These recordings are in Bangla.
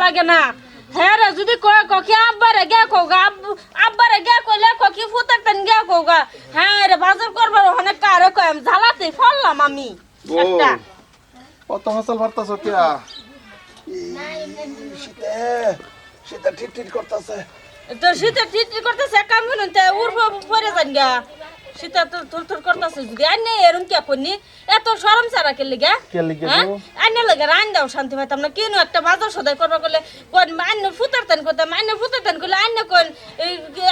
লাগে না হ্যাঁ রে যদি কয় ককি আব্বারে গে কোগা আব্বারে গে কইলে ককি ফুতাতেন গে কোগা হ্যাঁ রে বাজার করবার অনেক কারে কয় ঝালাতে ফললাম আমি একটা কত হাসাল ভারতাছ কিয়া শীতে শীতে টিট করতেছে তোর শীতে টিট করতেছে কাম করতে উড়ব পরে যান গা শীতে তো থর করতেছে যদি আইনে এরম কে করনি এত শরম ছাড়া কে লিগা গো আইনে লাগে রান দাও শান্তি পাইতাম না কেন একটা বাজার সদাই করবা করলে কোন আইনে ফুতারতেন কইতাম আইনে ফুতারতেন কইলে আইনে কোন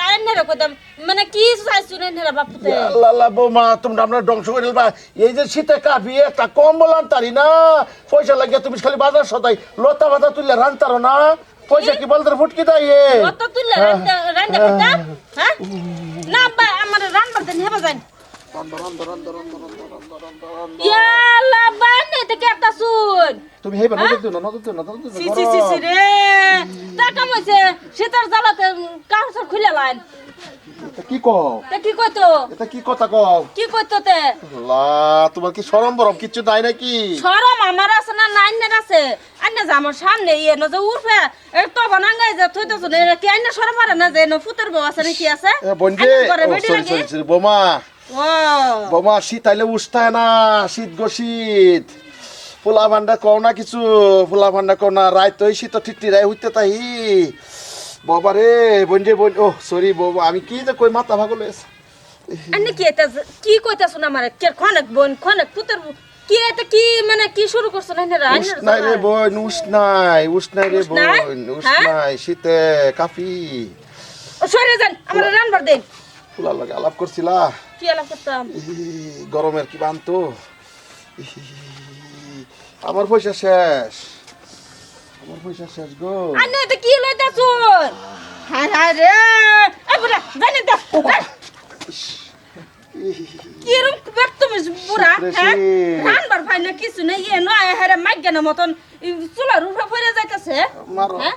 আইনে রে কইতাম মানে কি চাইছু রে বাপুতে আল্লাহ আল্লাহ বৌমা তোমরা আমরা ধ্বংস করে দিবা এই যে শীতে কাঁপি একটা কম্বল আনতারি না পয়সা লাগিয়ে তুমি খালি বাজার সদাই লতা পাতা তুললে রানতারো না পয়সা কি বলতে ফুটকি দাই কত তুললে রান্দা পিতা হ্যাঁ না বা আমার রানবার দেন হেবা যান ইয়ালা বানে তে কেটা শুন তুমি হেবা নজর দিও না সি সি সি সি রে টাকা মইছে সেতার জ্বালাতে কাউসর খুলে লাইন কি কও তে কি কইতো এটা কি কথা কও কি কইতো তে আল্লাহ তোমার কি শরম বরম কিছু নাই নাকি শরম আমার আছে না নাইনের আছে আন্না যে আমার সামনে ইয়ে ন যে উঠবে এ তো বানাঙ্গাই যে থইতো শুনে কি আন্না শরম আর না যে ন ফুতের বউ আছে নাকি আছে বন্ধে সরি বোমা ও বোমা শীত আইলে উঠতায় না শীত গো শীত পোলা ভান্ডা কও না কিছু পোলা ভান্ডা কও না রাত ওই শীত ঠিকটি রাই হইতে তাই বাবা রে বন্ধে বোন ও সরি বাবা আমি কি যে কই মাথা ভাগল আন্না কি এটা কি কইতা শুনা আমারে কে খনক বোন খনক ফুতের কি এটা কি মানে কি শুরু করছ না রে উষ্ণাই রে বোন উষ্ণাই রে বোন উষ্ণাই শীতে কাফি ও সরে যান আমার রানবার দেন ফুলা লাগে আলাপ করছিলা কি আলাপ করতাম গরমের কি বানতো আমার পয়সা শেষ গো আন্না এটা কি লইতাছুন হায় হায় রে এ বুড়া জানেন তো কিরম বেক তুমি বুড়া হ্যাঁ রানবার ভাই না কিছু নেই এ নয় হেরে মাইগানা মতন চুলার উপরে পড়ে যাইতাছে মারো হ্যাঁ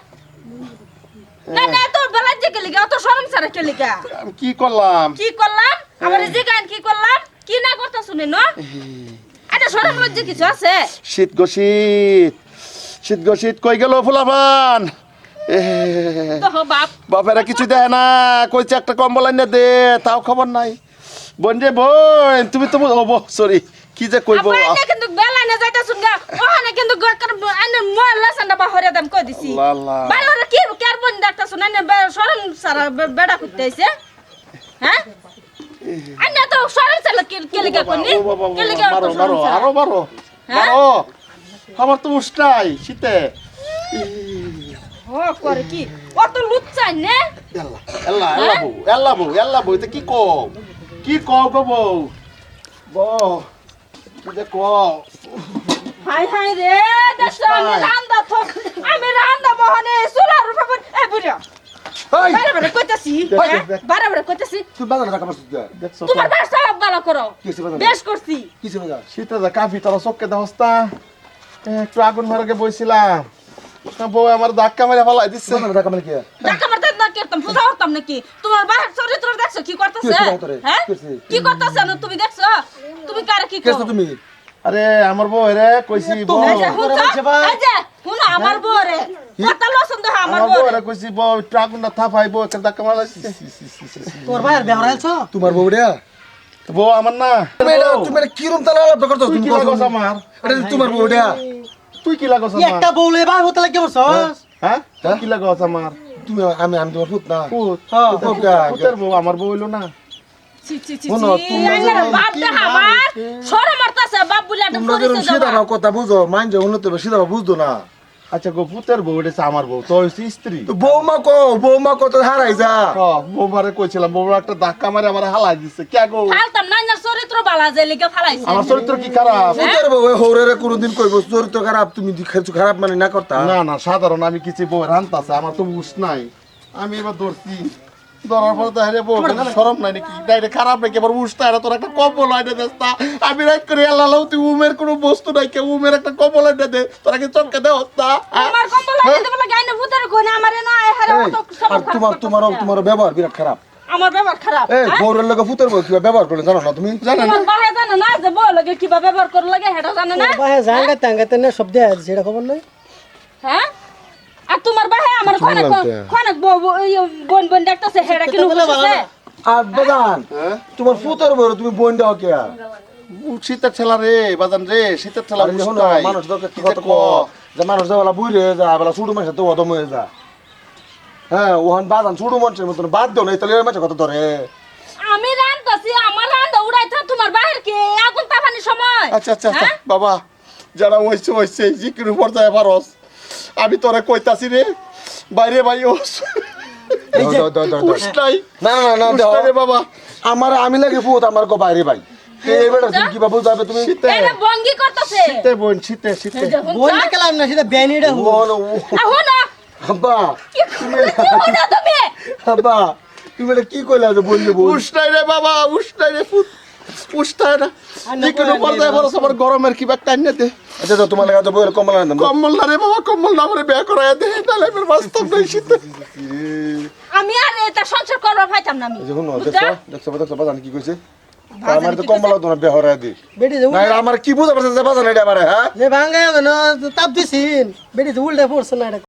না না তো বেলা যে গেলি গা তো শরম ছাড়া কেলি গা আমি কি করলাম আমার যে গান কি করলাম কি না করতা শুনে ন এটা শরম লজ্জা কিছু আছে শীত গো শীত কই গেল ফুলাবান তো বাপ বাপেরা কিছু দেয় না কইছে একটা কম্বল আইনা দে তাও খবর নাই বোন রে বোন তুমি তো সরি কি যে কইব আপনি কিন্তু বেলা না যাইতা শুন গা ওখানে কিন্তু গরকার আনে মোলা সান্ডা বাহরে দাম কই দিছি আল্লাহ বাইরে কি কার বোন দেখতা শুন আনে শরম সারা বেড়া করতেছে হ্যাঁ আন্না তো শরম সারা কেলে গা কোনি কেলে গা মারো আমার তো উষ্টাই শীতে ও করে কি অত লুচ্চাই নে এল্লা বউ এটা কি কও গো বউ কি যে কও হাই হাই রে দেখছ আমি রান্দা বহনে সুলার উপর এ বুড়া বারে কইতাছি বারে কইতাছি তুই বাজার টাকা মারছিস দেখছ তোমার ব্যবসা ভালো করো বেশ করছি কিছু বাজার শীতে যা কাফি তোরা চক্কে দাওস্তা একটু আগুন মারকে বইছিলাম বউ আমার ধাক্কা মেরে ফেলাই দিচ্ছে ধাক্কা মেরে কি ধাক্কা মারতে না করতাম পূজা করতাম নাকি তোমার বাহির চরিত্র দেখছো কি করতেছে হ্যাঁ কি করতেছে না তুমি দেখছো তুমি কারে কি করছো তুমি আরে আমার বউ রে কইছি বউ এই যে হুন আমার বউ রে কথা লসন দেহ আমার বউ রে কইছি বউ একটু আগুনটা থাপাইবো একটা ধাক্কা মারলাইছে তোর ভাইয়ের বেহরা আছো তোমার বউ রে বউ আমার না তুমি কি রুম তালা আলাপ করছো তুমি কি লাগছ আমার এটা তোমার বউ রে তুই কি লাগছ আমার একটা বউলে ভাই হতে লাগে বসছস হ্যাঁ কি লাগছ আমার তুমি আমি তোমার ফুট না ফুট ফুটের বউ আমার বউ হইলো না ছি ছি ছি বাপ দেখ আমার সরে মারতাছে বাপ বুলা সিধা কথা বুঝো মাইন্ড উন্নত সিধা বুঝতো না আচ্ছা গো পুতের বউ এটা আমার বউ তো হইছে স্ত্রী বৌমা কত হারাই যা বৌমারে কইছিলাম বৌমা একটা ধাক্কা মারে আমার হালাই দিছে কে গো ফালতাম না না চরিত্র বালা যে লিখে ফালাইছে আমার চরিত্র কি খারাপ পুতের বউ হৌরে কোনদিন কইব চরিত্র খারাপ তুমি কিছু খারাপ মানে না করতা না সাধারণ আমি কিছু বউ রান্তাছে আমার তো বুঝ নাই আমি এবার ধরছি ধরার পরে তো হেরে বউ শরম নাই নাকি ডাইরেক্ট খারাপ নাকি আবার বুঝতে আর তোর একটা কম্বল আইনে দেস্তা আমি রাত করে আল্লাহ তুই উমের কোনো বস্তু নাই কে উমের একটা কম্বল আইনে দে তোরা কি চমকে দে হস্তা আমার কম্বল আইনে দেব লাগে আইনে ভূতের কোনে আমারে না হেরে তো আর তোমার ব্যবহার বিরাট খারাপ আমার ব্যবহার খারাপ এই বউরের লগে পুতের বউ কিভাবে ব্যবহার করে জানো না তুমি জানো না তোমার বাহে জানো না যে বউ লাগে কিভাবে ব্যবহার করে লাগে হেটা জানো না বাহে জাঙ্গাতে না সব দেয়া সেটা খবর নাই হ্যাঁ আর তুমি খনে খনে বোন বোন দেখতেছে হেরা কিনু বসেছে আর বাজান হ্যাঁ? তোমার ফুতর বড় তুমি বোন দাও কে আর শীতের ঠেলা রে বাজান রে শীতের ঠেলা আরে যখন উষ্টাই। মানুষ তো কি কত যে ক যে মানুষ দেওয়ালা বুই রে যা বেলা ছুটু মাসে তো অদম হয়ে যা হ্যাঁ ওহান বাজান ছুটু মানুষের মতন বাদ দাও না তাহলে মাসে কত ধরে আমি রান্তাছি আমার রান্দা উড়াইতা তোমার বাহির কে আগুন তাপানি সময় আচ্ছা আচ্ছা আচ্ছা হ্যাঁ? বাবা যারা হইছে জিকির পর্যায়ে পারস আমি তোরে কইতাছি রে বাইরে ভাই ওস উষ্টাই না না না দেও উষ্টাই রে বাবা আমার আমি লাগে ফুত আমার কো বাইরে ভাই এই বেটা তুমি কি বাবু যাবে তুমি শীতে এটা ভঙ্গি করতেছে শীতে বোন শীতে শীতে বোন দেখলাম না সেটা বেনিটা হু বোন আহো না আব্বা কি হইনা তুমি আব্বা তুমি এটা কি কইলা যে বোন দেবো উষ্টাই রে বাবা উষ্টাই রে ফুট উষ্টাই না জিকির পর্যায়ে পারস আমার গরমের কি ব্যাগ টাইনে দে আচ্ছা তো তোমার লাগে তো বইয়ের কমলা আনতাম কম্বল না রে বাবা কম্বল না আমারে বিয়া করায় দে তাহলে আমার বাস্তব নাই শীতে আমি আর এটা সংসার করবার পাইতাম না আমি দেখুন বুঝছা? দেখছো বাজান কি কইছে আমার তো কমলা তোমার বেহরা দি বেটি যে না আমার কি বুঝা পারছে যে বাজান এটা আমারে হ্যাঁ যে ভাঙ্গা তাপ দিছিন বেটি যে উল্টা পড়ছে না এটা